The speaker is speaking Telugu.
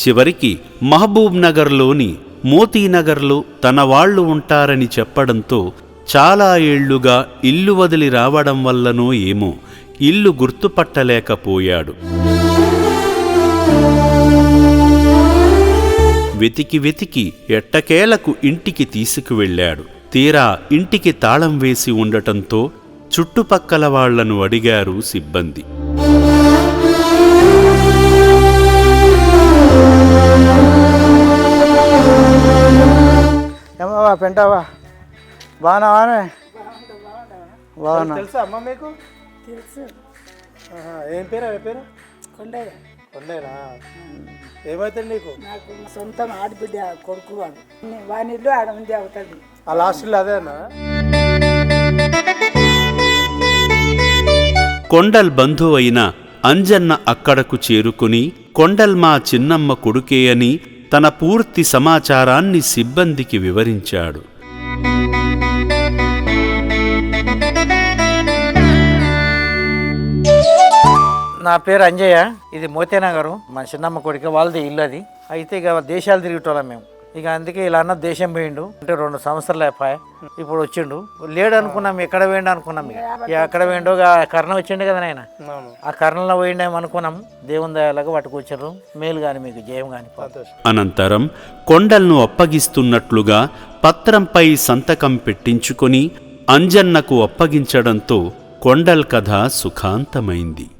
చివరికి మహబూబ్ నగర్లోని మోతీనగర్లో తన వాళ్లు ఉంటారని చెప్పడంతో చాలా ఏళ్లుగా ఇల్లు వదిలి రావడం వల్లనో ఏమో ఇల్లు గుర్తుపట్టలేకపోయాడు. వెతికి వెతికి ఎట్టకేలకు ఇంటికి తీసుకువెళ్ళాడు. తీరా ఇంటికి తాళం వేసి ఉండటంతో చుట్టుపక్కల వాళ్లను అడిగారు సిబ్బంది. ఏమవా పెంటావా బాగున్నావానే? బాగున్నా. తెలుసా అమ్మ మీకు? తెలుసు. ఏం పేరు? ఏ పేరు? కొండయ్య. కొండేనా? ఏమవుతుంది నీకు? నాకు సొంతం ఆడబిడ్డ కొడుకు వాడు. వాని ఇల్లు ఆడ ఉంది అవుతుంది. ఆ లాస్ట్ ఇల్లు అదేనా? కొండల్ బంధువు అయిన అంజన్న అక్కడకు చేరుకుని కొండల్ మా చిన్నమ్మ కొడుకే అని తన పూర్తి సమాచారాన్ని సిబ్బందికి వివరించాడు. నా పేరు అంజయ్య. ఇది మోతేనగరు. మా చిన్నమ్మ కొడుకు వాళ్ళది ఇల్లు అది. అయితే ఇక దేశాలు తిరిగేటోళ్ళం మేము. ఇక అందుకే ఇలా అన్న దేశం పోయిండు. అంటే 2 సంవత్సరాలు అయిపోయాయి. ఇప్పుడు వచ్చిండు. లేడు అనుకున్నాం, ఎక్కడ పోయిండు అనుకున్నాం. ఇక ఎక్కడ పోయిండో కర్ణ వచ్చిండు కదా నాయన. ఆ కర్ణలో పోయిండేమో అనుకున్నాం. దేవుని దయాలకు పట్టు కూర్చున్నారు. మేలు కానీ మీకు జయం కానీ. అనంతరం కొండల్ను అప్పగిస్తున్నట్లుగా పత్రంపై సంతకం పెట్టించుకొని అంజన్నకు అప్పగించడంతో కొండల్ కథ సుఖాంతమైంది.